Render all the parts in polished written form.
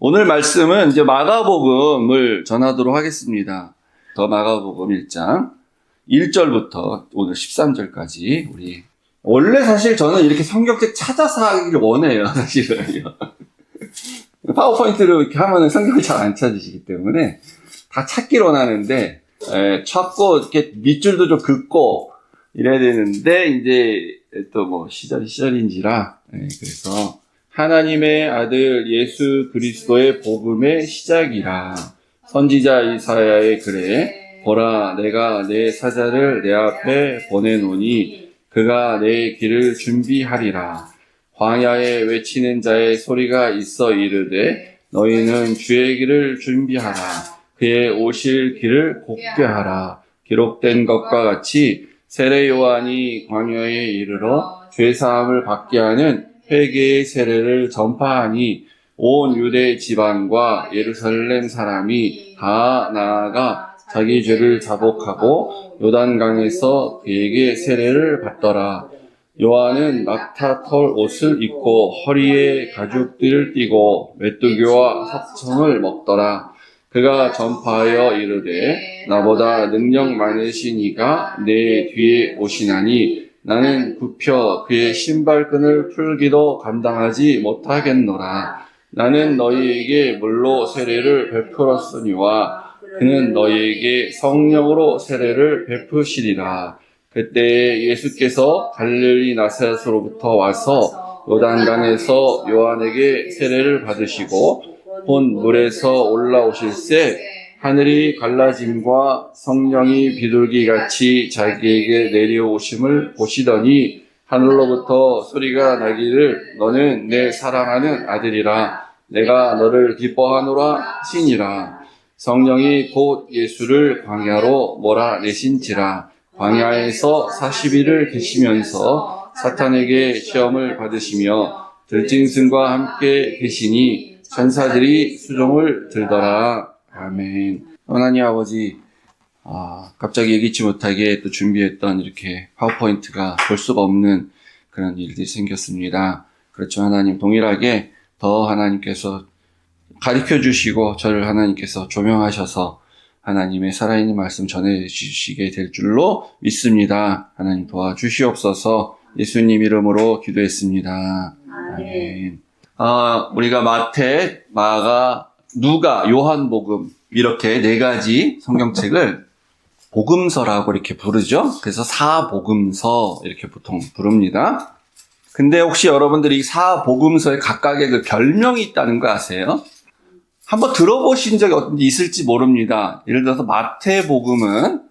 오늘 말씀은 이제 마가복음을 전하도록 하겠습니다. 더 마가복음 1장 1절부터 오늘 13절까지 원래 사실 저는 이렇게 성경책 찾아서 하기를 원해요, 사실은요. 파워포인트로 이렇게 하면은 성경을 잘 안 찾으시기 때문에 다 찾기를 원하는데, 찾고 이렇게 밑줄도 좀 긋고 이래야 되는데, 이제 또 뭐 시절인지라, 그래서 하나님의 아들 예수 그리스도의 복음의 시작이라. 선지자 이사야의 글에 보라 내가 내 사자를 내 앞에 보내노니 그가 내 길을 준비하리라. 광야에 외치는 자의 소리가 있어 이르되 너희는 주의 길을 준비하라. 그의 오실 길을 곱게 하라. 기록된 것과 같이 세례 요한이 광야에 이르러 죄사함을 받게 하는 회개의 세례를 전파하니 온 유대 지방과 예루살렘 사람이 다 나아가 자기 죄를 자복하고 요단강에서 그에게 세례를 받더라. 요한은 낙타 털 옷을 입고 허리에 가죽띠를 띠고 메뚜기와 석청을 먹더라. 그가 전파하여 이르되 나보다 능력 많으신 이가 내 뒤에 오시나니 나는 굽혀 그의 신발끈을 풀기도 감당하지 못하겠노라. 나는 너희에게 물로 세례를 베풀었으니와 그는 너희에게 성령으로 세례를 베푸시리라. 그때 예수께서 갈릴리 나사렛으로부터 와서 요단강에서 요한에게 세례를 받으시고 본 물에서 올라오실새 하늘이 갈라짐과 성령이 비둘기같이 자기에게 내려오심을 보시더니 하늘로부터 소리가 나기를 너는 내 사랑하는 아들이라. 내가 너를 기뻐하노라 하시니라. 성령이 곧 예수를 광야로 몰아내신지라. 광야에서 40일을 계시면서 사탄에게 시험을 받으시며 들짐승과 함께 계시니 천사들이 수종을 들더라. 아멘. 하나님 아버지, 갑자기 예기치 못하게 또 준비했던 이렇게 파워포인트가 볼 수가 없는 그런 일들이 생겼습니다. 그렇죠. 하나님 동일하게 더 하나님께서 가르쳐 주시고 저를 하나님께서 조명하셔서 하나님의 살아있는 말씀 전해주시게 될 줄로 믿습니다. 하나님 도와주시옵소서. 예수님 이름으로 기도했습니다. 아멘. 우리가 마태, 마가, 누가, 요한복음 이렇게 네 가지 성경책을 복음서라고 이렇게 부르죠. 그래서 사복음서 이렇게 보통 부릅니다. 근데 혹시 여러분들이 사복음서에 각각의 그 별명이 있다는 거 아세요? 한번 들어보신 적이 어떤지 있을지 모릅니다. 예를 들어서 마태복음은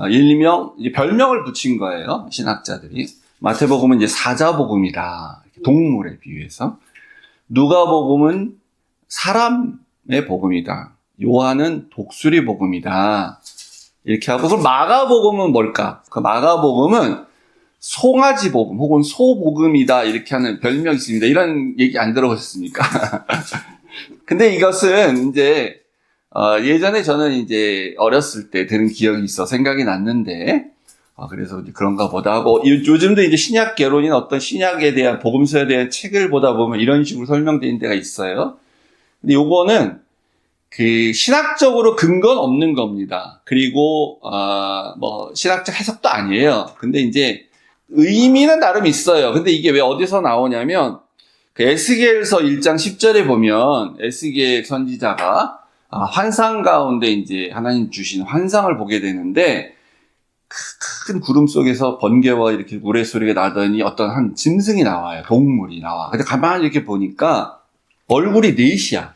일명 이제 별명을 붙인 거예요. 신학자들이. 마태복음은 이제 사자복음이다. 동물에 비유해서. 누가복음은 사람의 복음이다. 요한은 독수리 복음이다. 이렇게 하고, 그럼 마가복음은 뭘까? 그 마가복음은 송아지 복음 혹은 소복음이다. 이렇게 하는 별명이 있습니다. 이런 얘기 안 들어보셨습니까? 근데 이것은 이제, 예전에 저는 이제 어렸을 때 들은 기억이 있어 생각이 났는데, 그래서 이제 그런가 보다 하고, 요즘도 이제 신약 개론인 어떤 신약에 대한 복음서에 대한 책을 보다 보면 이런 식으로 설명된 데가 있어요. 근데 요거는 그 신학적으로 근거는 없는 겁니다. 그리고 뭐 신학적 해석도 아니에요. 근데 이제 의미는 나름 있어요. 근데 이게 왜 어디서 나오냐면 그 에스겔서 1장 10절에 보면 에스겔 선지자가 환상 가운데 이제 하나님 주신 환상을 보게 되는데 큰 구름 속에서 번개와 이렇게 우레 소리가 나더니 어떤 한 짐승이 나와요. 동물이 나와. 근데 가만히 이렇게 보니까 얼굴이 넷이야.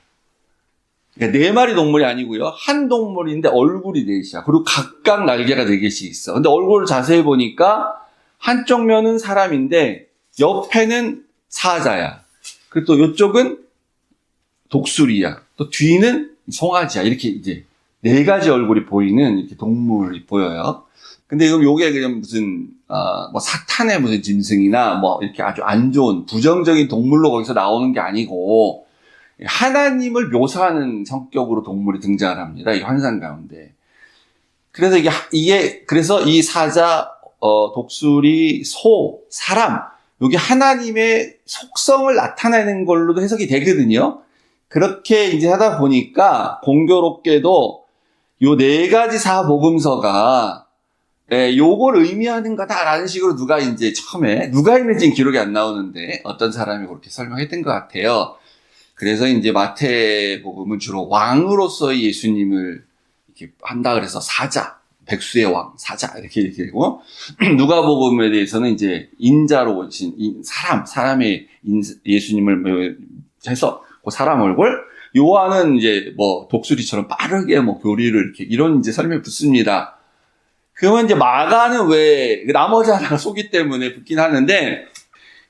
그러니까 네 마리 동물이 아니고요. 한 동물인데 얼굴이 넷이야. 그리고 각각 날개가 4개씩 있어. 근데 얼굴을 자세히 보니까 한쪽 면은 사람인데 옆에는 사자야. 그리고 또 이쪽은 독수리야. 또 뒤는 송아지야. 이렇게 이제 4가지 얼굴이 보이는 이렇게 동물이 보여요. 근데 그럼 요게 그냥 무슨 뭐 사탄의 무슨 짐승이나 뭐 이렇게 아주 안 좋은 부정적인 동물로 거기서 나오는 게 아니고 하나님을 묘사하는 성격으로 동물이 등장을 합니다. 이 환상 가운데. 그래서 그래서 이 사자, 독수리, 소, 사람, 여기 하나님의 속성을 나타내는 걸로도 해석이 되거든요. 그렇게 이제 하다 보니까 공교롭게도 요 네 가지 사복음서가 요걸 의미하는 거다라는 식으로 누가 이제 처음에 누가 있는지는 기록이 안 나오는데 어떤 사람이 그렇게 설명했던 것 같아요. 그래서 이제 마태복음은 주로 왕으로서의 예수님을 이렇게 한다 그래서 사자, 백수의 왕, 사자 이렇게 되고 누가복음에 대해서는 이제 인자로 오신 사람의 예수님을 해서 그 사람 얼굴. 요한은 이제 뭐 독수리처럼 빠르게 뭐 교리를 이렇게 이런 이제 설명이 붙습니다. 그러면 이제 마가는 왜 나머지 하나가 소기 때문에 붙긴 하는데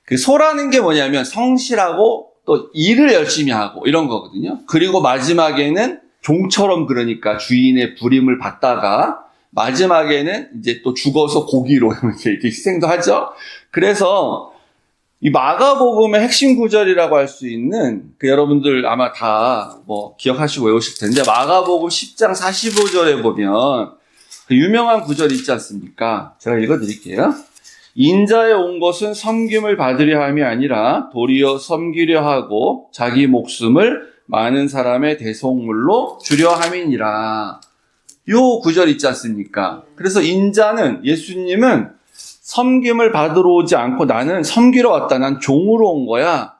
그 소라는 게 뭐냐면 성실하고 또 일을 열심히 하고 이런 거거든요. 그리고 마지막에는 종처럼 그러니까 주인의 부림을 받다가 마지막에는 이제 또 죽어서 고기로 이렇게 희생도 하죠. 그래서 이 마가복음의 핵심 구절이라고 할 수 있는 그 여러분들 아마 다 뭐 기억하시고 외우실 텐데 마가복음 10장 45절에 보면 그 유명한 구절이 있지 않습니까? 제가 읽어드릴게요. 인자에 온 것은 섬김을 받으려 함이 아니라 도리어 섬기려 하고 자기 목숨을 많은 사람의 대속물로 주려 함이니라. 요 구절 있지 않습니까? 그래서 인자는 예수님은 섬김을 받으러 오지 않고 나는 섬기러 왔다. 난 종으로 온 거야.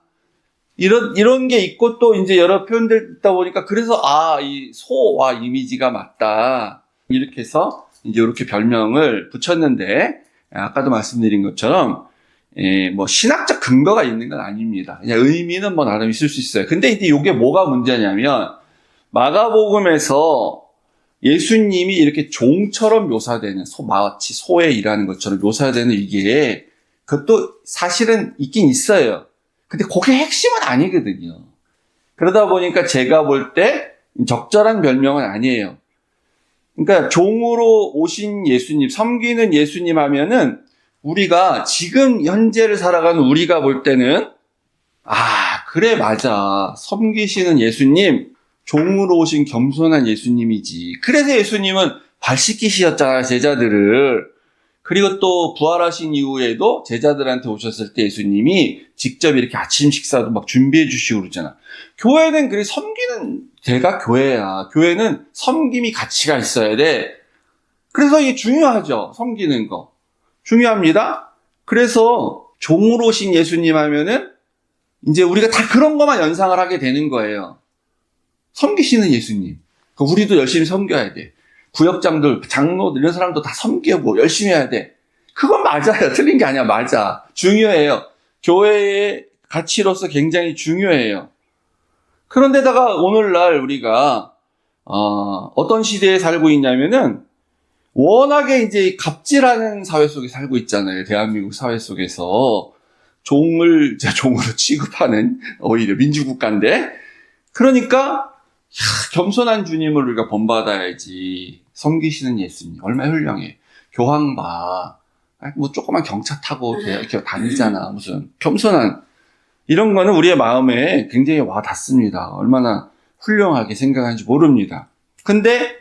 이런 게 있고 또 이제 여러 표현들 있다 보니까 그래서 이 소와 이미지가 맞다. 이렇게 해서 이제 이렇게 별명을 붙였는데 아까도 말씀드린 것처럼 뭐 신학적 근거가 있는 건 아닙니다. 그냥 의미는 뭐 나름 있을 수 있어요. 근데 이제 이게 뭐가 문제냐면 마가복음에서 예수님이 이렇게 종처럼 묘사되는 마치 소에 일하는 것처럼 묘사되는 이게 그것도 사실은 있긴 있어요. 근데 그게 핵심은 아니거든요. 그러다 보니까 제가 볼 때 적절한 별명은 아니에요. 그러니까 종으로 오신 예수님, 섬기는 예수님 하면은 우리가 지금 현재를 살아가는 우리가 볼 때는 그래 맞아. 섬기시는 예수님, 종으로 오신 겸손한 예수님이지. 그래서 예수님은 발 씻기시었잖아, 제자들을. 그리고 또 부활하신 이후에도 제자들한테 오셨을 때 예수님이 직접 이렇게 아침 식사도 막 준비해 주시고 그러잖아. 교회는 그래 섬기는 데가 교회야. 교회는 섬김이 가치가 있어야 돼. 그래서 이게 중요하죠. 섬기는 거. 중요합니다. 그래서 종으로 오신 예수님 하면은 이제 우리가 다 그런 것만 연상을 하게 되는 거예요. 섬기시는 예수님. 우리도 열심히 섬겨야 돼. 구역장들, 장로들 이런 사람도 다 섬기고 열심히 해야 돼. 그건 맞아요. 틀린 게 아니야. 맞아. 중요해요. 교회의 가치로서 굉장히 중요해요. 그런데다가 오늘날 우리가 어떤 시대에 살고 있냐면은 워낙에 이제 갑질하는 사회 속에 살고 있잖아요. 대한민국 사회 속에서 종을 종으로 취급하는 오히려 민주국가인데 그러니까 겸손한 주님을 우리가 본받아야지. 섬기시는 예수님 얼마나 훌륭해. 교황 봐. 뭐 조그만 경차 타고 이렇게 다니잖아. 무슨 겸손한 이런 거는 우리의 마음에 굉장히 와 닿습니다. 얼마나 훌륭하게 생각하는지 모릅니다. 근데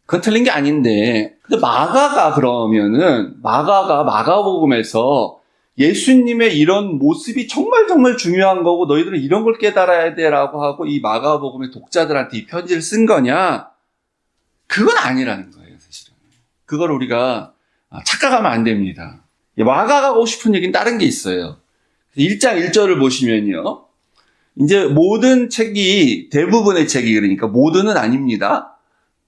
그건 틀린 게 아닌데 근데 마가가 그러면은 마가복음에서 예수님의 이런 모습이 정말 중요한 거고 너희들은 이런 걸 깨달아야 돼라고 하고 이 마가복음의 독자들한테 이 편지를 쓴 거냐? 그건 아니라는 거예요, 사실은. 그걸 우리가 착각하면 안 됩니다. 마가가 하고 싶은 얘기는 다른 게 있어요. 1장 1절을 보시면요. 이제 모든 책이 대부분의 책이 그러니까 모두는 아닙니다.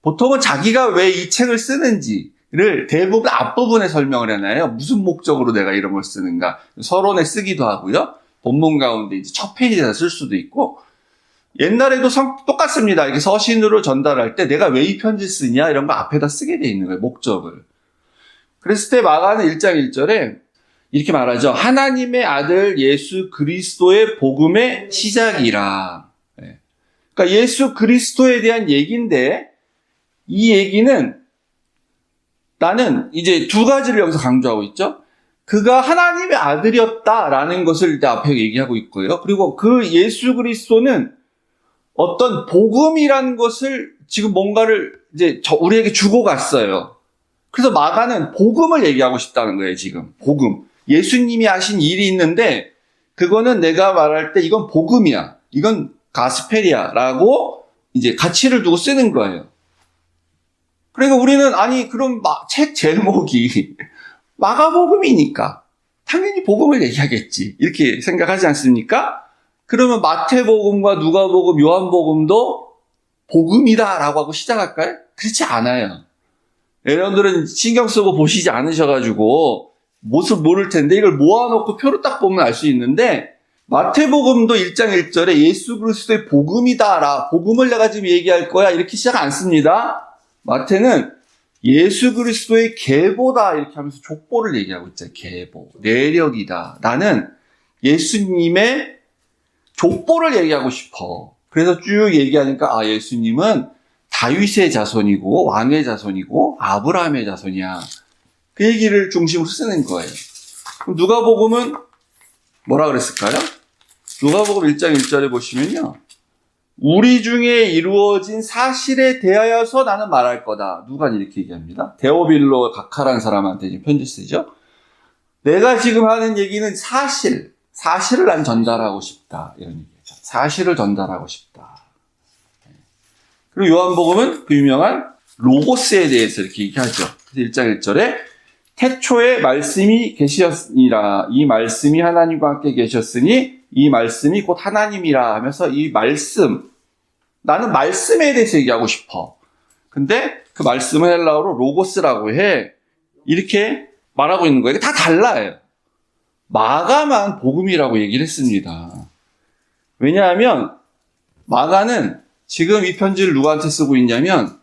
보통은 자기가 왜 이 책을 쓰는지를 대부분 앞부분에 설명을 해놔요. 무슨 목적으로 내가 이런 걸 쓰는가. 서론에 쓰기도 하고요. 본문 가운데 이제 첫 페이지에다 쓸 수도 있고 옛날에도 똑같습니다. 이렇게 서신으로 전달할 때 내가 왜 이 편지 쓰냐 이런 거 앞에다 쓰게 돼 있는 거예요. 목적을. 그랬을 때 마가는 1장 1절에 이렇게 말하죠. 하나님의 아들 예수 그리스도의 복음의 시작이라. 그러니까 예수 그리스도에 대한 얘기인데 이 얘기는 나는 이제 두 가지를 여기서 강조하고 있죠. 그가 하나님의 아들이었다라는 것을 일단 앞에 얘기하고 있고요. 그리고 그 예수 그리스도는 어떤 복음이라는 것을 지금 뭔가를 이제 우리에게 주고 갔어요. 그래서 마가는 복음을 얘기하고 싶다는 거예요, 지금. 복음. 예수님이 하신 일이 있는데, 그거는 내가 말할 때 이건 복음이야. 이건 가스페리아라고 이제 가치를 두고 쓰는 거예요. 그러니까 우리는 아니 그럼 책 제목이 마가복음이니까 당연히 복음을 얘기하겠지 이렇게 생각하지 않습니까? 그러면 마태복음과 누가복음, 요한복음도 복음이다라고 하고 시작할까요? 그렇지 않아요. 여러분들은 신경 쓰고 보시지 않으셔가지고 모를 텐데 이걸 모아놓고 표로 딱 보면 알 수 있는데 마태복음도 1장 1절에 예수 그리스도의 복음이다라 복음을 내가 지금 얘기할 거야 이렇게 시작 안 씁니다. 마태는 예수 그리스도의 계보다 이렇게 하면서 족보를 얘기하고 있잖아요. 계보, 내력이다. 나는 예수님의 족보를 얘기하고 싶어. 그래서 쭉 얘기하니까 예수님은 다윗의 자손이고 왕의 자손이고 아브라함의 자손이야. 그 얘기를 중심으로 쓰는 거예요. 그럼 누가복음은 뭐라 그랬을까요? 누가복음 1장 1절에 보시면요. 우리 중에 이루어진 사실에 대하여서 나는 말할 거다. 누가 이렇게 얘기합니다. 데오빌로 각하라는 사람한테 지금 편지 쓰죠. 내가 지금 하는 얘기는 사실을 난 전달하고 싶다. 이런 얘기죠. 사실을 전달하고 싶다. 그리고 요한복음은 그 유명한 로고스에 대해서 이렇게 얘기하죠. 그래서 1장 1절에 태초에 말씀이 계시었으니라. 이 말씀이 하나님과 함께 계셨으니 이 말씀이 곧 하나님이라 하면서 이 말씀, 나는 말씀에 대해서 얘기하고 싶어. 근데 그 말씀은 헬라어로 로고스라고 해. 이렇게 말하고 있는 거예요. 다 달라요. 마가만 복음이라고 얘기를 했습니다. 왜냐하면 마가는 지금 이 편지를 누구한테 쓰고 있냐면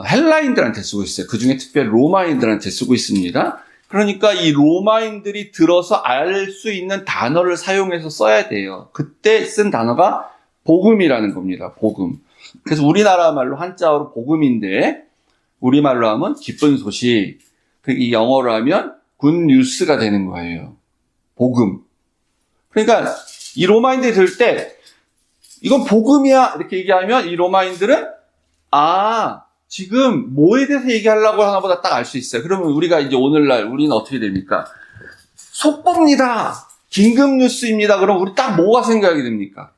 헬라인들한테 쓰고 있어요. 그중에 특별히 로마인들한테 쓰고 있습니다. 그러니까 이 로마인들이 들어서 알 수 있는 단어를 사용해서 써야 돼요. 그때 쓴 단어가 복음이라는 겁니다. 복음. 그래서 우리나라 말로 한자어로 복음인데 우리말로 하면 기쁜 소식, 이 영어로 하면 굿뉴스가 되는 거예요. 복음. 그러니까 이 로마인들이 들을 때 이건 복음이야 이렇게 얘기하면 이 로마인들은 지금 뭐에 대해서 얘기하려고 하나보다 딱 알 수 있어요. 그러면 우리가 이제 오늘날 우리는 어떻게 됩니까? 속보입니다. 긴급 뉴스입니다. 그럼 우리 딱 뭐가 생각이 됩니까?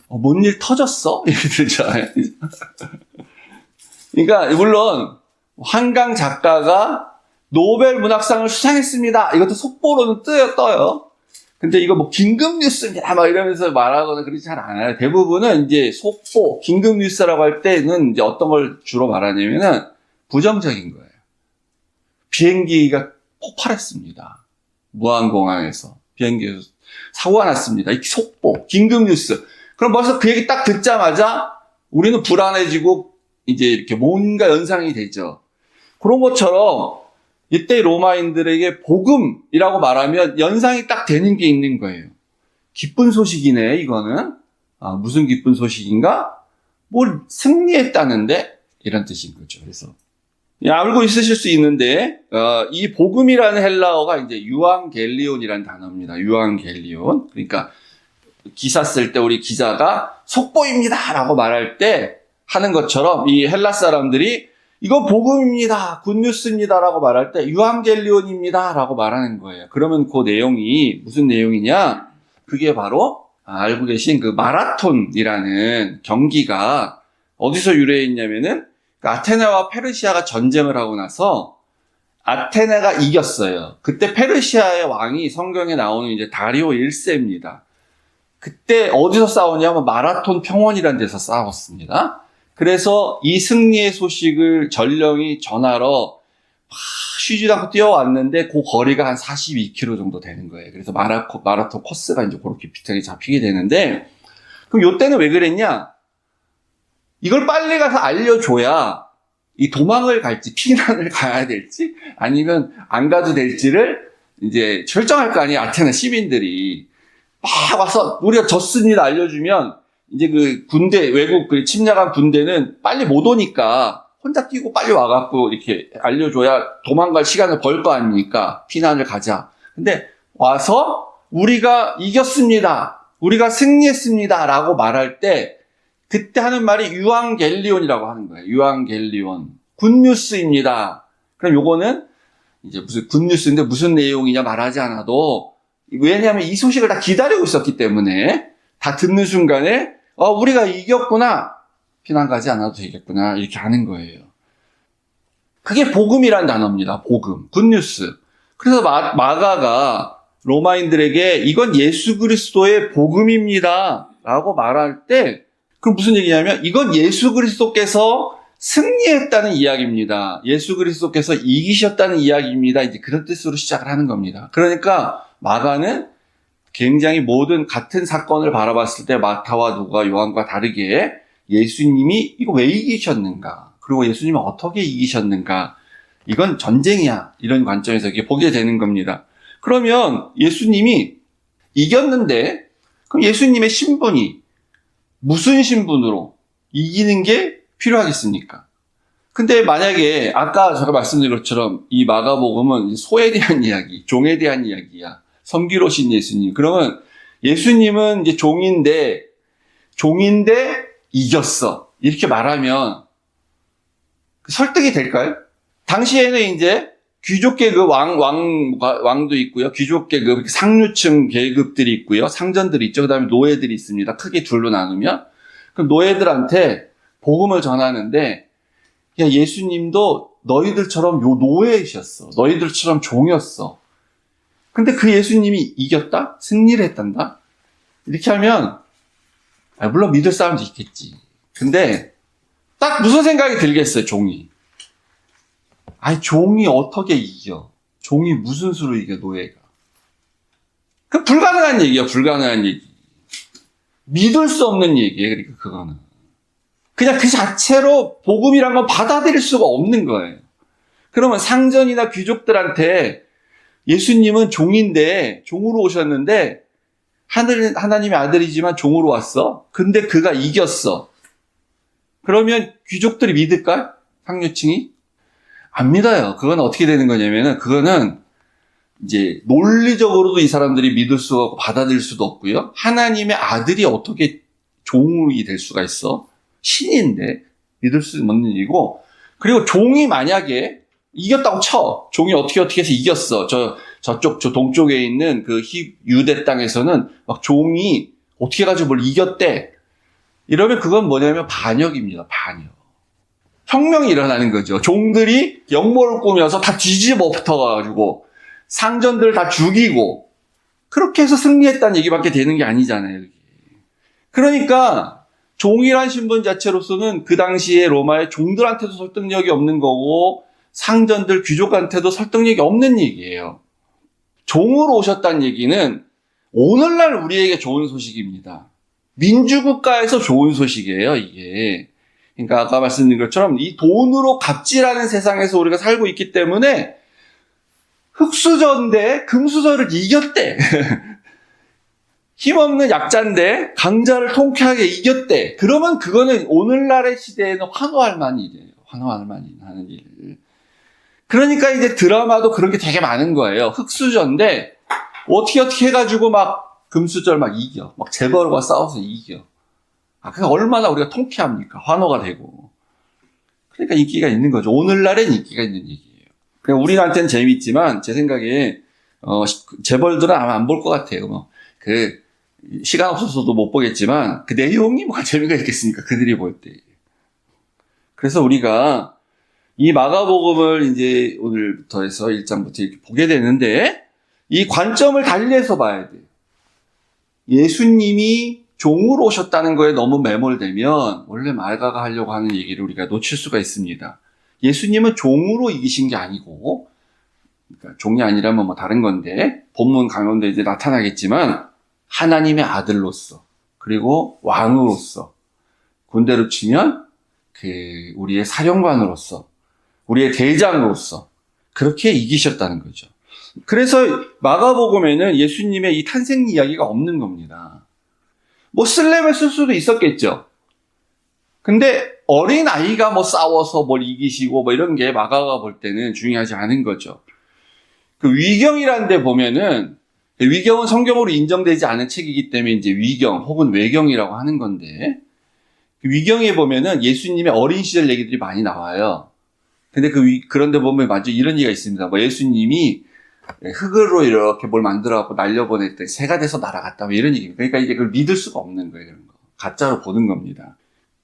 뭔 일 터졌어? 이렇게 되잖아요. 그러니까 물론 한강 작가가 노벨 문학상을 수상했습니다. 이것도 속보로는 떠요. 근데 이거 뭐 긴급 뉴스입니다. 막 이러면서 말하거나 그러지 잘 않아요. 대부분은 이제 속보, 긴급 뉴스라고 할 때는 이제 어떤 걸 주로 말하냐면은 부정적인 거예요. 비행기가 폭발했습니다. 무안공항에서 비행기에서 사고가 났습니다. 이 속보, 긴급 뉴스. 그럼 벌써 그 얘기 딱 듣자마자 우리는 불안해지고 이제 이렇게 뭔가 연상이 되죠. 그런 것처럼 이때 로마인들에게 복음이라고 말하면 연상이 딱 되는 게 있는 거예요. 기쁜 소식이네, 이거는. 무슨 기쁜 소식인가? 뭘 승리했다는데? 이런 뜻인 거죠. 그래서 알고 있으실 수 있는데 이 복음이라는 헬라어가 이제 유앙겔리온이라는 단어입니다. 유앙겔리온. 그러니까 기사 쓸 때 우리 기자가 속보입니다라고 말할 때 하는 것처럼 이 헬라 사람들이 이거 복음입니다, 굿뉴스입니다라고 말할 때 유앙겔리온입니다라고 말하는 거예요. 그러면 그 내용이 무슨 내용이냐? 그게 바로 알고 계신 그 마라톤이라는 경기가 어디서 유래했냐면은 아테네와 페르시아가 전쟁을 하고 나서 아테네가 이겼어요. 그때 페르시아의 왕이 성경에 나오는 이제 다리오 1세입니다. 그때 어디서 싸우냐면 마라톤 평원이라는 데서 싸웠습니다. 그래서 이 승리의 소식을 전령이 전하러 쉬지도 않고 뛰어왔는데 그 거리가 한 42km 정도 되는 거예요. 그래서 마라톤 코스가 이제 그렇게 비슷하게 잡히게 되는데, 그럼 이때는 왜 그랬냐? 이걸 빨리 가서 알려줘야 이 도망을 갈지 피난을 가야 될지 아니면 안 가도 될지를 이제 결정할 거 아니에요. 아테네 시민들이 막 와서 우리가 졌습니다 알려주면 이제 그 군대, 외국 그 침략한 군대는 빨리 못 오니까 혼자 뛰고 빨리 와갖고 이렇게 알려줘야 도망갈 시간을 벌 거 아닙니까? 피난을 가자. 근데 와서 우리가 이겼습니다. 우리가 승리했습니다. 라고 말할 때 그때 하는 말이 유앙겔리온이라고 하는 거예요. 유앙겔리온. 굿뉴스입니다. 그럼 요거는 이제 무슨 굿뉴스인데 무슨 내용이냐 말하지 않아도 왜냐하면 이 소식을 다 기다리고 있었기 때문에 다 듣는 순간에 우리가 이겼구나. 피난 가지 않아도 되겠구나. 이렇게 하는 거예요. 그게 복음이란 단어입니다. 복음. 굿뉴스. 그래서 마가가 로마인들에게 이건 예수 그리스도의 복음입니다. 라고 말할 때, 그럼 무슨 얘기냐면, 이건 예수 그리스도께서 승리했다는 이야기입니다. 예수 그리스도께서 이기셨다는 이야기입니다. 이제 그런 뜻으로 시작을 하는 겁니다. 그러니까 마가는 굉장히 모든 같은 사건을 바라봤을 때 마타와 누가 요한과 다르게 예수님이 이거 왜 이기셨는가? 그리고 예수님이 어떻게 이기셨는가? 이건 전쟁이야. 이런 관점에서 이렇게 보게 되는 겁니다. 그러면 예수님이 이겼는데, 그럼 예수님의 신분이 무슨 신분으로 이기는 게 필요하겠습니까? 근데 만약에 아까 제가 말씀드린 것처럼 이 마가복음은 소에 대한 이야기, 종에 대한 이야기야. 섬기로신 예수님. 그러면 예수님은 이제 종인데 이겼어. 이렇게 말하면 설득이 될까요? 당시에는 이제 귀족 계급, 왕도 있고요. 귀족 계급, 상류층 계급들이 있고요. 상전들이 있죠. 그 다음에 노예들이 있습니다. 크게 둘로 나누면. 그럼 노예들한테 복음을 전하는데, 야, 예수님도 너희들처럼 요 노예이셨어. 너희들처럼 종이었어. 근데 그 예수님이 이겼다? 승리를 했단다? 이렇게 하면, 물론 믿을 사람도 있겠지. 근데, 딱 무슨 생각이 들겠어요, 종이. 종이 어떻게 이겨? 종이 무슨 수로 이겨, 노예가? 그 불가능한 얘기야, 불가능한 얘기. 믿을 수 없는 얘기예요, 그러니까 그거는. 그냥 그 자체로 복음이란 건 받아들일 수가 없는 거예요. 그러면 상전이나 귀족들한테 예수님은 종인데, 종으로 오셨는데, 하나님의 아들이지만 종으로 왔어? 근데 그가 이겼어. 그러면 귀족들이 믿을까? 상류층이? 안 믿어요. 그건 어떻게 되는 거냐면은, 그거는 이제 논리적으로도 이 사람들이 믿을 수가 없고 받아들일 수도 없고요. 하나님의 아들이 어떻게 종이 될 수가 있어? 신인데 믿을 수 없는 일이고, 그리고 종이 만약에 이겼다고 쳐. 종이 어떻게 해서 이겼어. 저 동쪽에 있는 그 유대 땅에서는 막 종이 어떻게 해가지고 뭘 이겼대. 이러면 그건 뭐냐면 반역입니다. 반역. 혁명이 일어나는 거죠. 종들이 역모를 꾸며서 다 뒤집어 붙어가지고 상전들을 다 죽이고 그렇게 해서 승리했다는 얘기밖에 되는 게 아니잖아요. 그러니까 종이란 신분 자체로서는 그 당시에 로마의 종들한테도 설득력이 없는 거고 상전들, 귀족한테도 설득력이 없는 얘기예요. 종으로 오셨다는 얘기는 오늘날 우리에게 좋은 소식입니다. 민주국가에서 좋은 소식이에요, 이게. 그러니까 아까 말씀드린 것처럼 이 돈으로 갑질하는 세상에서 우리가 살고 있기 때문에 흙수저인데 금수저를 이겼대. 힘없는 약자인데 강자를 통쾌하게 이겼대. 그러면 그거는 오늘날의 시대에는 환호할 만한 일이에요. 환호할 만한 일. 그러니까 이제 드라마도 그런 게 되게 많은 거예요. 흙수저인데 어떻게 해가지고 막 금수저를 막 이겨. 막 재벌과 싸워서 이겨. 그게 얼마나 우리가 통쾌합니까? 환호가 되고. 그러니까 인기가 있는 거죠. 오늘날엔 인기가 있는 얘기예요. 그냥 우리한테는 재밌지만 제 생각에 재벌들은 아마 안 볼 것 같아요. 시간 없어서도 못 보겠지만 그 내용이 뭐가 재미가 있겠습니까? 그들이 볼 때. 그래서 우리가 이 마가복음을 이제 오늘부터 해서 1장부터 이렇게 보게 되는데 이 관점을 달리해서 봐야 돼요. 예수님이 종으로 오셨다는 거에 너무 매몰되면 원래 마가가 하려고 하는 얘기를 우리가 놓칠 수가 있습니다. 예수님은 종으로 이기신 게 아니고, 그러니까 종이 아니라면 뭐 다른 건데, 본문 가운데 이제 나타나겠지만, 하나님의 아들로서, 그리고 왕으로서, 군대로 치면, 우리의 사령관으로서, 우리의 대장으로서, 그렇게 이기셨다는 거죠. 그래서 마가복음에는 예수님의 이 탄생 이야기가 없는 겁니다. 뭐 쓸려면 쓸 수도 있었겠죠. 근데 어린 아이가 뭐 싸워서 뭘 이기시고 뭐 이런 게 마가가 볼 때는 중요하지 않은 거죠. 그 위경이라는 데 보면은 위경은 성경으로 인정되지 않은 책이기 때문에 이제 위경 혹은 외경이라고 하는 건데 그 위경에 보면은 예수님의 어린 시절 얘기들이 많이 나와요. 근데 그런데 보면 맞아 이런 얘기가 있습니다. 뭐 예수님이 흙으로 이렇게 뭘 만들어갖고 날려보냈더니 새가 돼서 날아갔다. 뭐 이런 얘기입니다. 그러니까 이제 그걸 믿을 수가 없는 거예요. 그런 거. 가짜로 보는 겁니다.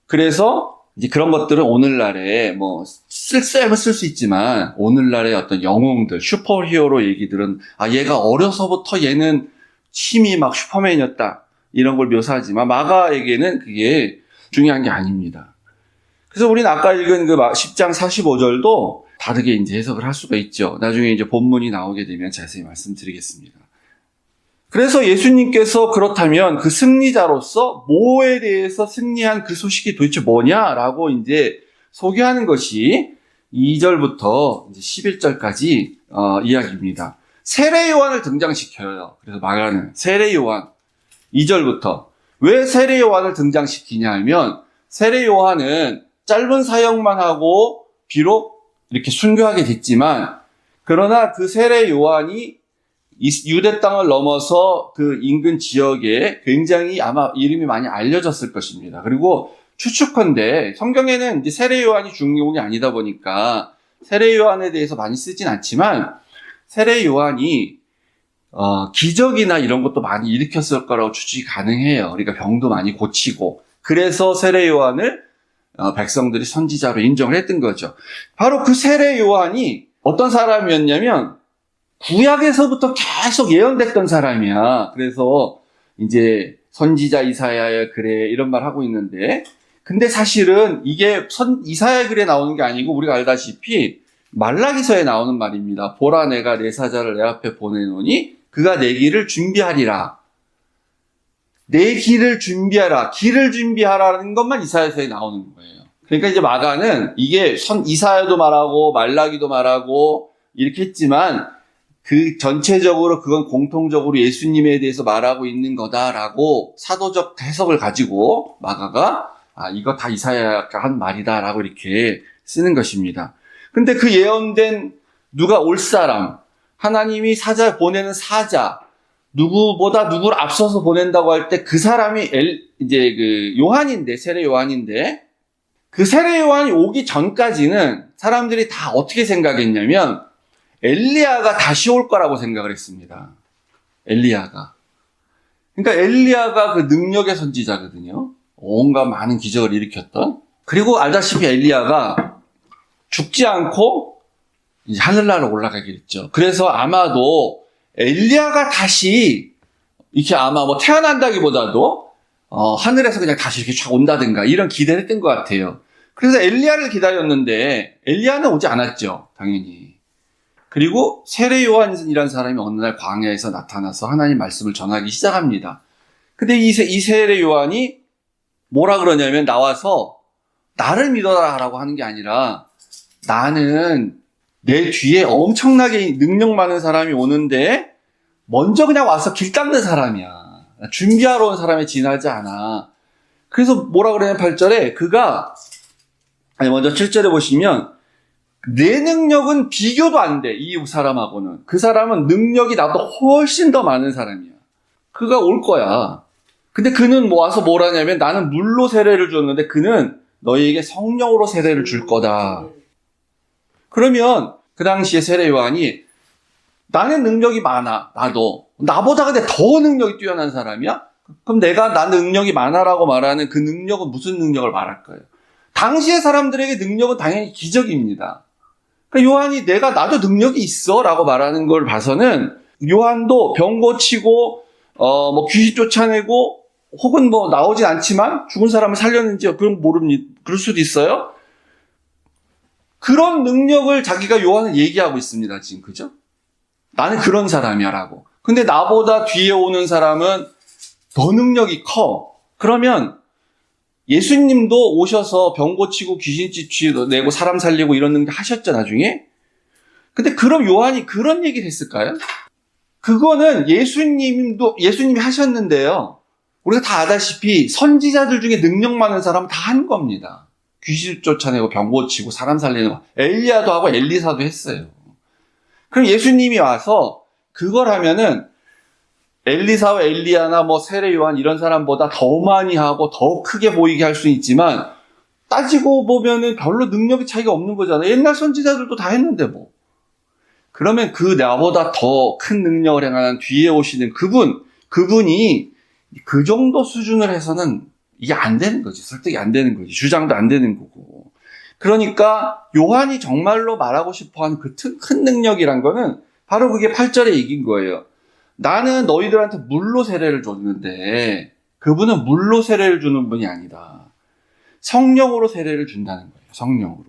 그래서 이제 그런 것들은 오늘날에 뭐 쓸 수 있지만 오늘날의 어떤 영웅들, 슈퍼히어로 얘기들은 얘가 어려서부터 얘는 힘이 막 슈퍼맨이었다 이런 걸 묘사하지만 마가에게는 그게 중요한 게 아닙니다. 그래서 우리는 아까 읽은 그 10장 45절도 다르게 이제 해석을 할 수가 있죠. 나중에 이제 본문이 나오게 되면 자세히 말씀드리겠습니다. 그래서 예수님께서 그렇다면 그 승리자로서 뭐에 대해서 승리한 그 소식이 도대체 뭐냐라고 이제 소개하는 것이 2절부터 이제 11절까지 이야기입니다. 세례 요한을 등장시켜요. 그래서 마가는 세례 요한 2절부터 왜 세례 요한을 등장시키냐 하면 세례 요한은 짧은 사역만 하고 비록 이렇게 순교하게 됐지만 그러나 그 세례 요한이 유대 땅을 넘어서 그 인근 지역에 굉장히 아마 이름이 많이 알려졌을 것입니다. 그리고 추측컨대 성경에는 이제 세례 요한이 주인공이 아니다 보니까 세례 요한에 대해서 많이 쓰진 않지만 세례 요한이 기적이나 이런 것도 많이 일으켰을 거라고 추측이 가능해요. 그러니까 병도 많이 고치고 그래서 세례 요한을 백성들이 선지자로 인정을 했던 거죠. 바로 그 세례 요한이 어떤 사람이었냐면 구약에서부터 계속 예언됐던 사람이야. 그래서 이제 선지자 이사야의 글에 이런 말 하고 있는데 근데 사실은 이게 이사야의 글에 나오는 게 아니고 우리가 알다시피 말라기서에 나오는 말입니다. 보라 내가 내 사자를 내 앞에 보내노니 그가 내 길을 준비하리라. 내 길을 준비하라. 길을 준비하라는 것만 이사야서에 나오는 거예요. 그러니까 이제 마가는 이게 이사야도 말하고 말라기도 말하고 이렇게 했지만 그 전체적으로 그건 공통적으로 예수님에 대해서 말하고 있는 거다라고 사도적 해석을 가지고 마가가 이거 다 이사야가 한 말이다라고 이렇게 쓰는 것입니다. 근데 그 예언된 누가 올 사람, 하나님이 사자 보내는 사자, 누구보다 누구를 앞서서 보낸다고 할 때 그 사람이 이제 그 요한인데 세례 요한인데 그 세례 요한이 오기 전까지는 사람들이 다 어떻게 생각했냐면 엘리야가 다시 올 거라고 생각을 했습니다. 엘리야가. 그러니까 엘리야가 그 능력의 선지자거든요. 온갖 많은 기적을 일으켰던. 그리고 알다시피 엘리야가 죽지 않고 이제 하늘나라로 올라가게 됐죠. 그래서 아마도 엘리야가 다시 이렇게 아마 뭐 태어난다기보다도 하늘에서 그냥 다시 이렇게 쫙 온다든가 이런 기대를 했던 것 같아요. 그래서 엘리야를 기다렸는데 엘리야는 오지 않았죠. 당연히. 그리고 세례 요한이라는 사람이 어느 날 광야에서 나타나서 하나님 말씀을 전하기 시작합니다. 근데 이 세례 요한이 뭐라 그러냐면 나와서 나를 믿어라라고 하는 게 아니라 나는 내 뒤에 엄청나게 능력 많은 사람이 오는데 먼저 그냥 와서 길 닦는 사람이야. 준비하러 온 사람에 지나지 않아. 그래서 뭐라 그러냐면 8절에 먼저 7절에 보시면 내 능력은 비교도 안 돼. 이 사람하고는. 그 사람은 능력이 나보다 훨씬 더 많은 사람이야. 그가 올 거야. 근데 그는 와서 뭐라냐면 나는 물로 세례를 줬는데 그는 너희에게 성령으로 세례를 줄 거다. 그러면 그 당시에 세례 요한이 나는 능력이 많아. 나도. 나보다 근데 더 능력이 뛰어난 사람이야? 그럼 나 능력이 많아라고 말하는 그 능력은 무슨 능력을 말할 거예요? 당시의 사람들에게 능력은 당연히 기적입니다. 그러니까 요한이 나도 능력이 있어 라고 말하는 걸 봐서는 요한도 병 고치고 뭐 귀신 쫓아내고 혹은 뭐 나오진 않지만 죽은 사람을 살렸는지 그건 그럴 수도 있어요. 그런 능력을 자기가 요한은 얘기하고 있습니다. 지금 그죠? 나는 그런 사람이야 라고. 근데 나보다 뒤에 오는 사람은 더 능력이 커. 그러면 예수님도 오셔서 병 고치고 귀신 쫓아내고 사람 살리고 이런 능력 하셨죠, 나중에? 근데 그럼 요한이 그런 얘기를 했을까요? 그거는 예수님이 하셨는데요. 우리가 다 아다시피 선지자들 중에 능력 많은 사람은 다 한 겁니다. 귀신 쫓아내고 병 고치고 사람 살리는 거. 엘리야도 하고 엘리사도 했어요. 그럼 예수님이 와서 그걸 하면은 엘리사와 엘리야나 뭐 세례 요한 이런 사람보다 더 많이 하고 더 크게 보이게 할 수는 있지만 따지고 보면은 별로 능력의 차이가 없는 거잖아요. 옛날 선지자들도 다 했는데 뭐. 그러면 그 나보다 더 큰 능력을 행하는 뒤에 오시는 그분이 그 정도 수준을 해서는 이게 안 되는 거지. 설득이 안 되는 거지. 주장도 안 되는 거고. 그러니까 요한이 정말로 말하고 싶어하는 그 큰 능력이란 거는 바로 그게 8절에 얘기인 거예요. 나는 너희들한테 물로 세례를 줬는데 그분은 물로 세례를 주는 분이 아니다. 성령으로 세례를 준다는 거예요. 성령으로.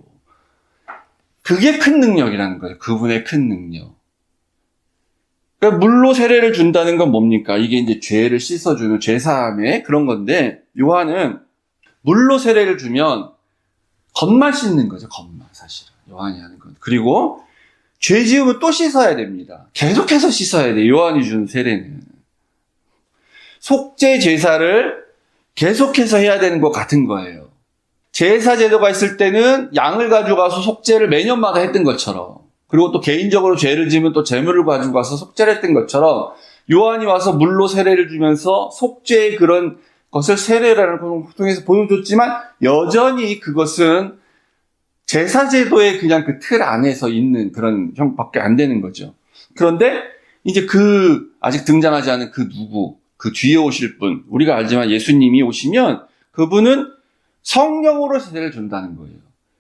그게 큰 능력이라는 거예요. 그분의 큰 능력. 그러니까 물로 세례를 준다는 건 뭡니까? 이게 이제 죄를 씻어주는 죄사함의 그런 건데, 요한은 물로 세례를 주면 겉만 씻는 거죠. 겉만, 사실은. 요한이 하는 건. 그리고 죄 지으면 또 씻어야 됩니다. 계속해서 씻어야 돼. 요한이 주는 세례는. 속죄 제사를 계속해서 해야 되는 것 같은 거예요. 제사 제도가 있을 때는 양을 가져가서 속죄를 매년마다 했던 것처럼, 그리고 또 개인적으로 죄를 지으면 또 제물을 가지고 가서 속죄를 했던 것처럼, 요한이 와서 물로 세례를 주면서 속죄의 그런 것을 세례라는 걸 통해서 보여줬지만, 여전히 그것은 제사제도의 그냥 그 틀 안에서 있는 그런 형밖에 안 되는 거죠. 그런데 이제 아직 등장하지 않은 그 누구, 그 뒤에 오실 분, 우리가 알지만 예수님이 오시면 그분은 성령으로 세례를 준다는 거예요.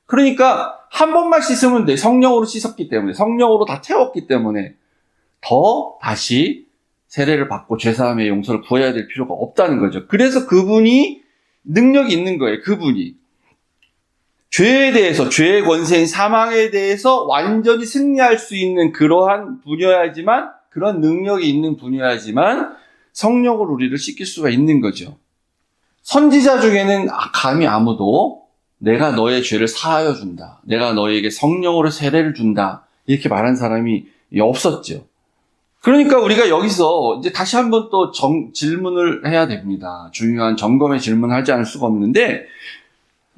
그러니까 한 번만 씻으면 돼. 성령으로 씻었기 때문에, 성령으로 다 태웠기 때문에 더 다시 세례를 받고 죄사함의 용서를 구해야 될 필요가 없다는 거죠. 그래서 그분이 능력이 있는 거예요. 그분이. 죄에 대해서, 죄의 권세인 사망에 대해서 완전히 승리할 수 있는 그러한 분야이지만, 그런 능력이 있는 분야이지만 성령으로 우리를 씻길 수가 있는 거죠. 선지자 중에는 감히 아무도 내가 너의 죄를 사하여 준다, 내가 너에게 성령으로 세례를 준다, 이렇게 말한 사람이 없었죠. 그러니까 우리가 여기서 이제 다시 한번 또 질문을 해야 됩니다. 중요한 점검의 질문을 하지 않을 수가 없는데,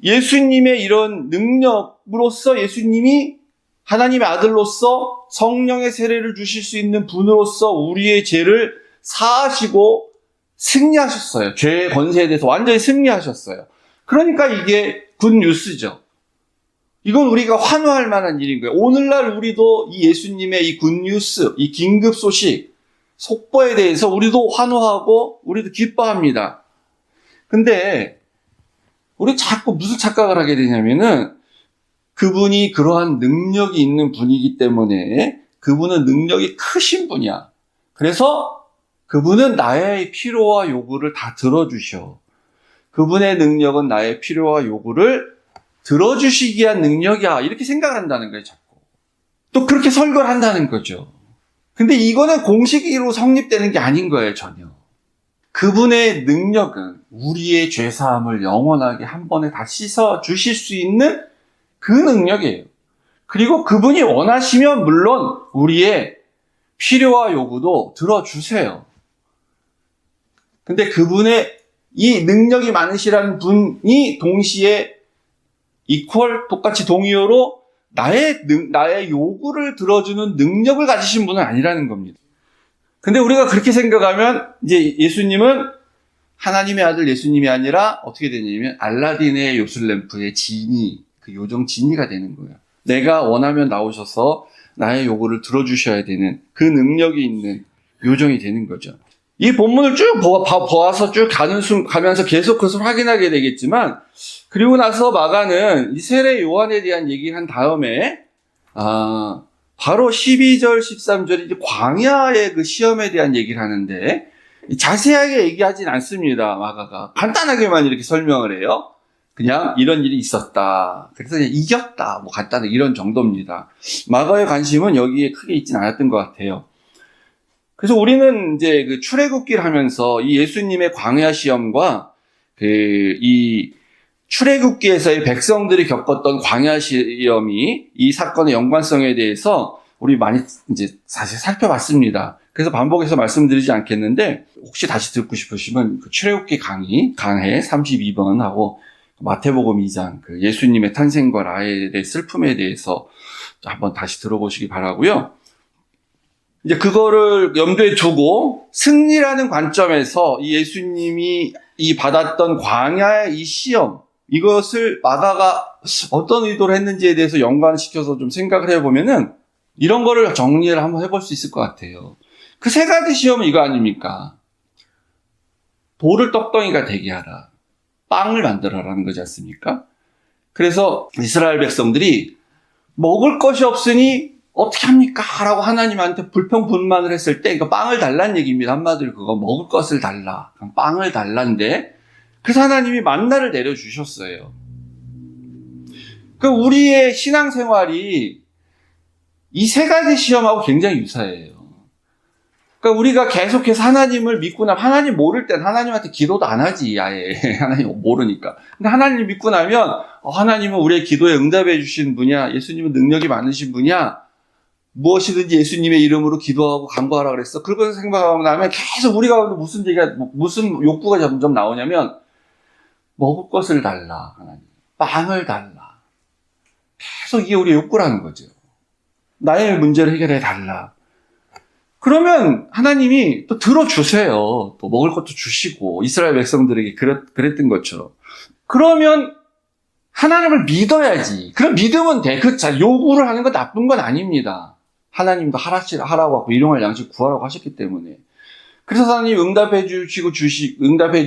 예수님의 이런 능력으로서, 예수님이 하나님의 아들로서 성령의 세례를 주실 수 있는 분으로서 우리의 죄를 사하시고 승리하셨어요. 죄의 권세에 대해서 완전히 승리하셨어요. 그러니까 이게 굿뉴스죠. 이건 우리가 환호할 만한 일인 거예요. 오늘날 우리도 이 예수님의 이 굿뉴스, 이 긴급 소식, 속보에 대해서 우리도 환호하고 우리도 기뻐합니다. 근데 우리 자꾸 무슨 착각을 하게 되냐면은, 그분이 그러한 능력이 있는 분이기 때문에 그분은 능력이 크신 분이야. 그래서 그분은 나의 필요와 요구를 다 들어주셔. 그분의 능력은 나의 필요와 요구를 들어주시기 위한 능력이야. 이렇게 생각한다는 거예요, 자꾸. 또 그렇게 설교를 한다는 거죠. 근데 이거는 공식으로 성립되는 게 아닌 거예요, 전혀. 그분의 능력은 우리의 죄사함을 영원하게 한 번에 다 씻어 주실 수 있는 그 능력이에요. 그리고 그분이 원하시면 물론 우리의 필요와 요구도 들어주세요. 근데 그분의 이 능력이 많으시라는 분이 동시에 똑같이 동의어로 나의 요구를 들어주는 능력을 가지신 분은 아니라는 겁니다. 근데 우리가 그렇게 생각하면 이제 예수님은 하나님의 아들 예수님이 아니라 어떻게 되냐면 알라딘의 요술램프의 지니, 그 요정 지니가 되는 거예요. 내가 원하면 나오셔서 나의 요구를 들어주셔야 되는 그 능력이 있는 요정이 되는 거죠. 이 본문을 쭉 보아서 쭉 가면서 계속 그것을 확인하게 되겠지만, 그리고 나서 마가는 이 세례 요한에 대한 얘기를 한 다음에 바로 12절, 13절이 이제 광야의 그 시험에 대한 얘기를 하는데, 자세하게 얘기하진 않습니다, 마가가. 간단하게만 이렇게 설명을 해요. 그냥 이런 일이 있었다, 그래서 그냥 이겼다, 뭐 간단하게 이런 정도입니다. 마가의 관심은 여기에 크게 있진 않았던 것 같아요. 그래서 우리는 이제 그 출애굽기를 하면서 이 예수님의 광야 시험과 이 출애굽기에서의 백성들이 겪었던 광야 시험이 이 사건의 연관성에 대해서 우리 많이 이제 사실 살펴봤습니다. 그래서 반복해서 말씀드리지 않겠는데, 혹시 다시 듣고 싶으시면 그 출애굽기 강해 32번하고 마태복음 2장 그 예수님의 탄생과 라헬의 슬픔에 대해서 한번 다시 들어보시기 바라고요. 이제 그거를 염두에 두고 승리라는 관점에서 이 예수님이 받았던 광야의 이 시험, 이것을 마가가 어떤 의도를 했는지에 대해서 연관시켜서 좀 생각을 해보면은 이런 거를 정리를 한번 해볼 수 있을 것 같아요. 그 세 가지 시험은 이거 아닙니까? 돌을 떡덩이가 되게 하라. 빵을 만들어라는 거지 않습니까? 그래서 이스라엘 백성들이 먹을 것이 없으니 어떻게 합니까? 라고 하나님한테 불평불만을 했을 때, 그러니까 빵을 달란 얘기입니다. 한마디로 그거 먹을 것을 달라. 빵을 달란데, 그래서 하나님이 만나를 내려주셨어요. 그러니까 우리의 신앙생활이 이 세 가지 시험하고 굉장히 유사해요. 그러니까 우리가 계속해서 하나님을 믿고 나면, 하나님 모를 땐 하나님한테 기도도 안 하지, 아예. 하나님 모르니까. 근데 하나님 믿고 나면, 하나님은 우리의 기도에 응답해 주신 분이야. 예수님은 능력이 많으신 분이야. 무엇이든지 예수님의 이름으로 기도하고 간구하라 그랬어. 그걸 생각하고 나면 계속 우리가 무슨 욕구가 점점 나오냐면, 먹을 것을 달라, 하나님. 빵을 달라. 계속 이게 우리의 욕구라는 거죠. 나의 문제를 해결해 달라. 그러면 하나님이 또 들어주세요. 또 먹을 것도 주시고, 이스라엘 백성들에게 그랬던 것처럼. 그러면 하나님을 믿어야지. 그럼 믿으면 돼. 요구를 하는 건 나쁜 건 아닙니다. 하나님도 하라고 하고 일용할 양식 구하라고 하셨기 때문에. 그래서 하나님이 응답해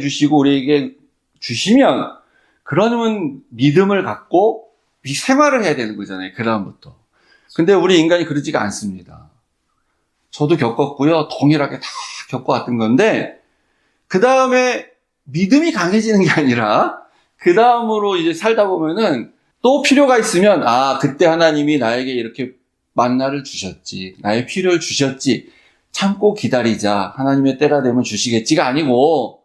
주시고 우리에게 주시면, 그러면 믿음을 갖고 생활을 해야 되는 거잖아요. 그 다음부터. 근데 우리 인간이 그러지가 않습니다. 저도 겪었고요. 동일하게 다 겪어왔던 건데, 그 다음에 믿음이 강해지는 게 아니라, 그 다음으로 이제 살다 보면은 또 필요가 있으면, 그때 하나님이 나에게 이렇게 만나를 주셨지. 나의 필요를 주셨지. 참고 기다리자. 하나님의 때가 되면 주시겠지가 아니고,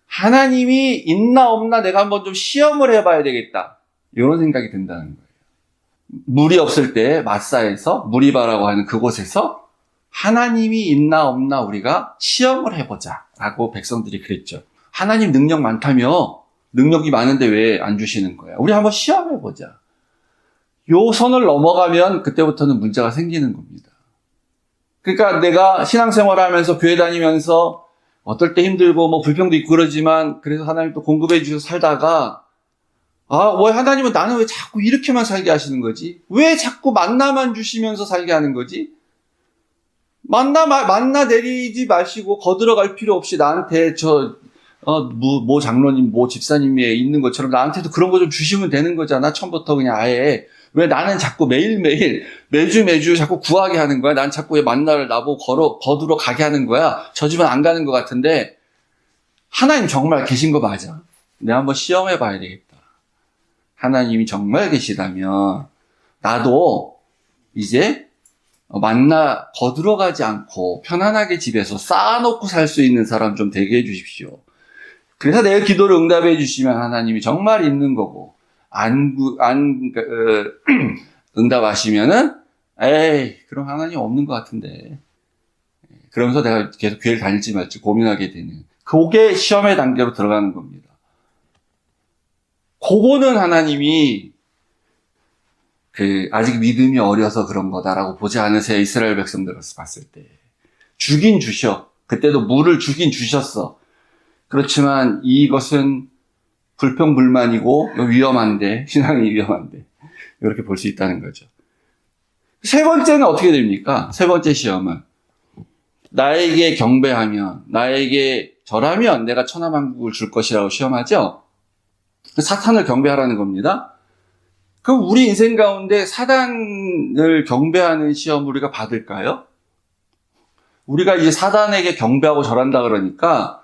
하나님이 있나 없나 내가 한번 좀 시험을 해봐야 되겠다. 이런 생각이 든다는 거예요. 물이 없을 때 마사에서, 무리바라고 하는 그곳에서 하나님이 있나 없나 우리가 시험을 해보자 라고 백성들이 그랬죠. 하나님 능력 많다며, 능력이 많은데 왜 안 주시는 거야? 우리 한번 시험해보자. 요 선을 넘어가면 그때부터는 문제가 생기는 겁니다. 그러니까 내가 신앙생활 하면서 교회 다니면서 어떨 때 힘들고 불평도 있고 그러지만, 그래서 하나님 또 공급해 주셔서 살다가, 왜 하나님은 나는 왜 자꾸 이렇게만 살게 하시는 거지? 왜 자꾸 만나만 주시면서 살게 하는 거지? 만나 내리지 마시고 거들어갈 필요 없이 나한테 모 장로님, 모 집사님이 있는 것처럼 나한테도 그런 거 좀 주시면 되는 거잖아. 처음부터 그냥 아예. 왜 나는 자꾸 매일매일, 매주 자꾸 구하게 하는 거야? 난 자꾸 왜 만나를 나보고 거들어 가게 하는 거야? 저 집은 안 가는 것 같은데, 하나님 정말 계신 거 맞아. 내가 한번 시험해 봐야 되겠다. 하나님이 정말 계시다면, 나도 이제 만나 거들어가지 않고 편안하게 집에서 쌓아놓고 살 수 있는 사람 좀 되게 해주십시오. 그래서 내 기도를 응답해 주시면 하나님이 정말 있는 거고, 응답하시면은, 그럼 하나님 없는 것 같은데. 그러면서 내가 계속 교회를 다닐지 말지 고민하게 되는. 그게 시험의 단계로 들어가는 겁니다. 그거는 하나님이, 아직 믿음이 어려서 그런 거다라고 보지 않으세요. 이스라엘 백성들을 봤을 때. 주긴 주셔. 그때도 물을 주긴 주셨어. 그렇지만 이것은 불평불만이고 위험한데, 신앙이 위험한데, 이렇게 볼 수 있다는 거죠. 세 번째는 어떻게 됩니까? 세 번째 시험은 나에게 경배하면, 나에게 절하면 내가 천하만국을 줄 것이라고 시험하죠. 사탄을 경배하라는 겁니다. 그럼 우리 인생 가운데 사단을 경배하는 시험 우리가 받을까요? 우리가 이제 사단에게 경배하고 절한다 그러니까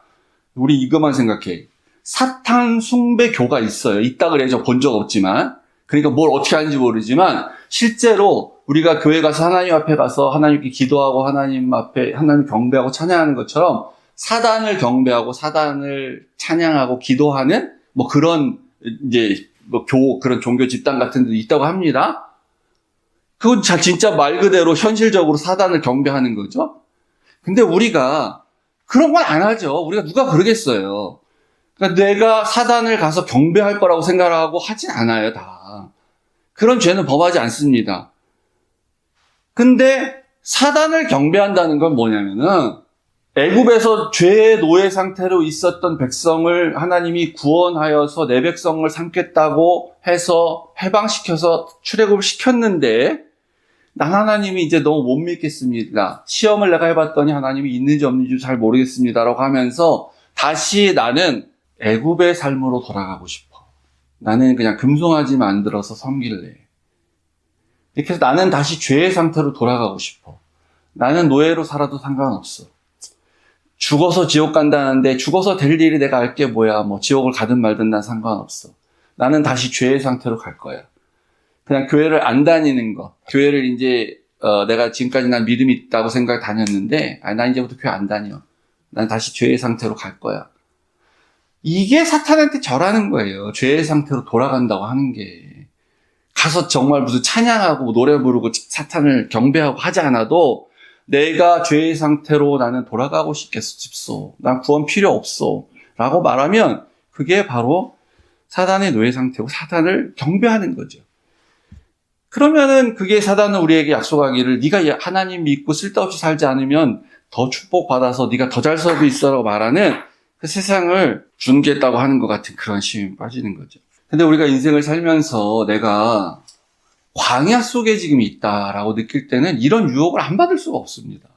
우리 이것만 생각해. 사탄 숭배교가 있어요. 있다 그래요. 본 적 없지만. 그러니까 뭘 어떻게 하는지 모르지만 실제로 우리가 교회 가서 하나님 앞에 가서 하나님께 기도하고 하나님 앞에 하나님 경배하고 찬양하는 것처럼 사단을 경배하고 사단을 찬양하고 기도하는 그런 이제 그런 종교 집단 같은 데도 있다고 합니다. 그건 진짜 말 그대로 현실적으로 사단을 경배하는 거죠. 근데 우리가 그런 건 안 하죠. 우리가 누가 그러겠어요. 그러니까 내가 사단을 가서 경배할 거라고 생각하고 하진 않아요, 다. 그런 죄는 범하지 않습니다. 근데 사단을 경배한다는 건 뭐냐면은 애굽에서 죄의 노예 상태로 있었던 백성을 하나님이 구원하여서 내 백성을 삼겠다고 해서 해방시켜서 출애굽을 시켰는데 난 하나님이 이제 너무 못 믿겠습니다. 시험을 내가 해봤더니 하나님이 있는지 없는지 잘 모르겠습니다라고 하면서 다시 나는 애굽의 삶으로 돌아가고 싶어. 나는 그냥 금송아지 만들어서 섬길래. 이렇게 해서 나는 다시 죄의 상태로 돌아가고 싶어. 나는 노예로 살아도 상관없어. 죽어서 지옥 간다는데 죽어서 될 일이 내가 알 게 뭐야. 뭐 지옥을 가든 말든 난 상관없어. 나는 다시 죄의 상태로 갈 거야. 그냥 교회를 안 다니는 거. 교회를 이제 내가 지금까지 난 믿음이 있다고 생각해 다녔는데 난 이제부터 교회 안 다녀. 난 다시 죄의 상태로 갈 거야. 이게 사탄한테 절하는 거예요. 죄의 상태로 돌아간다고 하는 게. 가서 정말 무슨 찬양하고 노래 부르고 사탄을 경배하고 하지 않아도 내가 죄의 상태로 나는 돌아가고 싶소. 난 구원 필요 없어. 라고 말하면 그게 바로 사단의 노예 상태고 사단을 경배하는 거죠. 그러면은 그게 사단은 우리에게 약속하기를 네가 하나님 믿고 쓸데없이 살지 않으면 더 축복받아서 네가 더 잘 살고 있어라고 말하는 그 세상을 준겠다고 하는 것 같은 그런 시험에 빠지는 거죠. 근데 우리가 인생을 살면서 내가 광야 속에 지금 있다라고 느낄 때는 이런 유혹을 안 받을 수가 없습니다.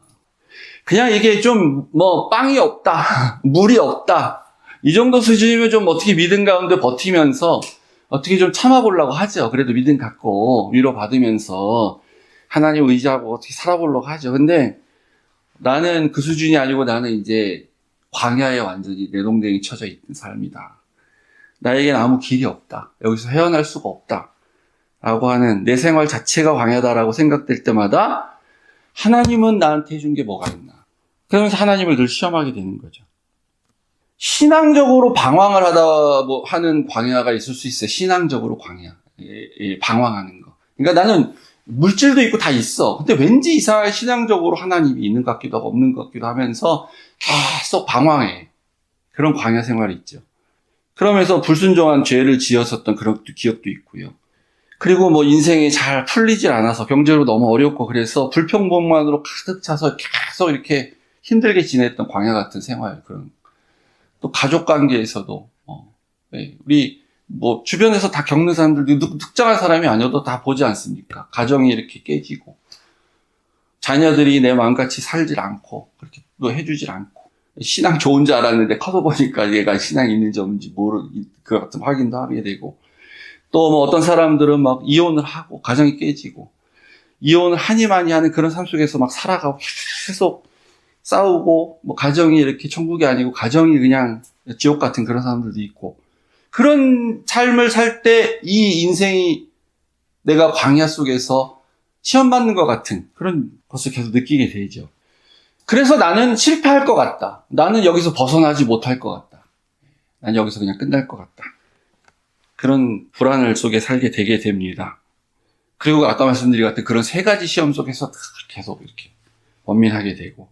그냥 이게 좀 빵이 없다, 물이 없다 이 정도 수준이면 좀 어떻게 믿음 가운데 버티면서 어떻게 좀 참아보려고 하죠. 그래도 믿음 갖고 위로받으면서 하나님 의지하고 어떻게 살아보려고 하죠. 근데 나는 그 수준이 아니고 나는 이제 광야에 완전히 내동댕이 쳐져 있는 삶이다. 나에겐 아무 길이 없다. 여기서 헤어날 수가 없다. 라고 하는 내 생활 자체가 광야다라고 생각될 때마다 하나님은 나한테 해준 게 뭐가 있나. 그러면서 하나님을 늘 시험하게 되는 거죠. 신앙적으로 방황을 하는 광야가 있을 수 있어요. 신앙적으로 광야. 방황하는 거. 그러니까 나는 물질도 있고 다 있어. 근데 왠지 이상하게 신앙적으로 하나님이 있는 것 같기도 하고 없는 것 같기도 하면서 계속 방황해. 그런 광야 생활이 있죠. 그러면서 불순종한 죄를 지었었던 그런 기억도 있고요. 그리고 인생이 잘 풀리질 않아서 경제로 너무 어렵고 그래서 불평등만으로 가득 차서 계속 이렇게 힘들게 지냈던 광야 같은 생활. 그런. 또 가족 관계에서도, 우리 주변에서 다 겪는 사람들도 특정한 사람이 아니어도 다 보지 않습니까? 가정이 이렇게 깨지고, 자녀들이 내 마음같이 살질 않고, 그렇게 또 해주질 않고, 신앙 좋은 줄 알았는데 커서 보니까 얘가 신앙이 있는지 없는지 그 같은 확인도 하게 되고, 또 어떤 사람들은 막 이혼을 하고, 가정이 깨지고, 이혼을 하니 많이 하는 그런 삶 속에서 막 살아가고, 계속 싸우고, 가정이 이렇게 천국이 아니고, 가정이 그냥 지옥 같은 그런 사람들도 있고, 그런 삶을 살 때 이 인생이 내가 광야 속에서 시험받는 것 같은 그런 것을 계속 느끼게 되죠. 그래서 나는 실패할 것 같다. 나는 여기서 벗어나지 못할 것 같다. 난 여기서 그냥 끝날 것 같다. 그런 불안을 속에 살게 되게 됩니다. 그리고 아까 말씀드린 것 같은 그런 세 가지 시험 속에서 계속 이렇게 원민하게 되고.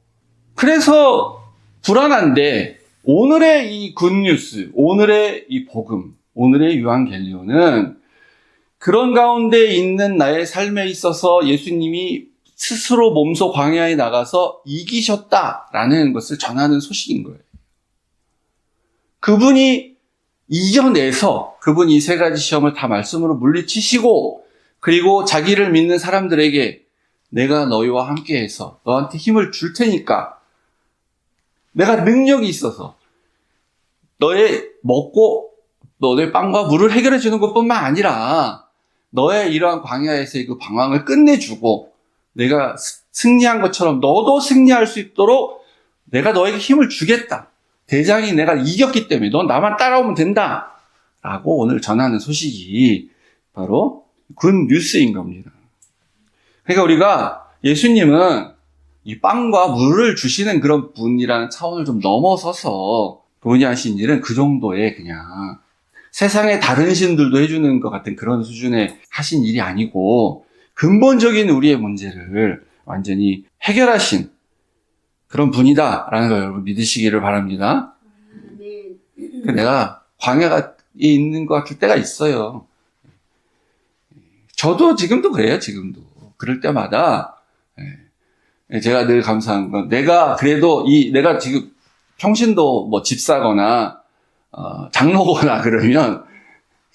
그래서 불안한데 오늘의 이 굿뉴스, 오늘의 이 복음, 오늘의 유한겔리온은 그런 가운데 있는 나의 삶에 있어서 예수님이 스스로 몸소 광야에 나가서 이기셨다라는 것을 전하는 소식인 거예요. 그분이 이겨내서 그분이 이 세 가지 시험을 다 말씀으로 물리치시고 그리고 자기를 믿는 사람들에게 내가 너희와 함께해서 너한테 힘을 줄 테니까 내가 능력이 있어서 너의 빵과 물을 해결해 주는 것뿐만 아니라 너의 이러한 광야에서의 그 방황을 끝내주고 내가 승리한 것처럼 너도 승리할 수 있도록 내가 너에게 힘을 주겠다. 대장이 내가 이겼기 때문에 넌 나만 따라오면 된다. 라고 오늘 전하는 소식이 바로 굿뉴스인 겁니다. 그러니까 우리가 예수님은 이 빵과 물을 주시는 그런 분이라는 차원을 좀 넘어서서 그분이 하신 일은 그 정도의 그냥 세상의 다른 신들도 해주는 것 같은 그런 수준의 하신 일이 아니고 근본적인 우리의 문제를 완전히 해결하신 그런 분이다라는 걸 여러분 믿으시기를 바랍니다. 내가 광야에 있는 것 같을 때가 있어요. 저도 지금도 그래요. 지금도. 그럴 때마다 제가 늘 감사한 건 내가 그래도 내가 지금 평신도 집사거나 장로거나 그러면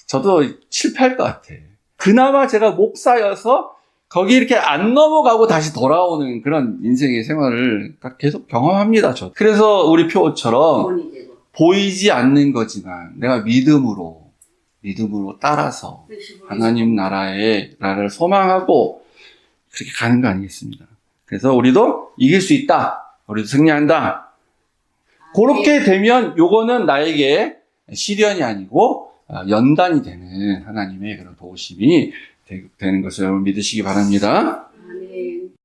저도 실패할 것 같아. 그나마 제가 목사여서 거기 이렇게 안 넘어가고 다시 돌아오는 그런 인생의 생활을 계속 경험합니다. 그래서 우리 표처럼 보이지 않는 거지만 내가 믿음으로 따라서 하나님 나라를 소망하고 그렇게 가는 거 아니겠습니까? 그래서 우리도 이길 수 있다. 우리도 승리한다. 그렇게 되면 요거는 나에게 시련이 아니고 연단이 되는 하나님의 그런 도우심이 되는 것을 여러분 믿으시기 바랍니다.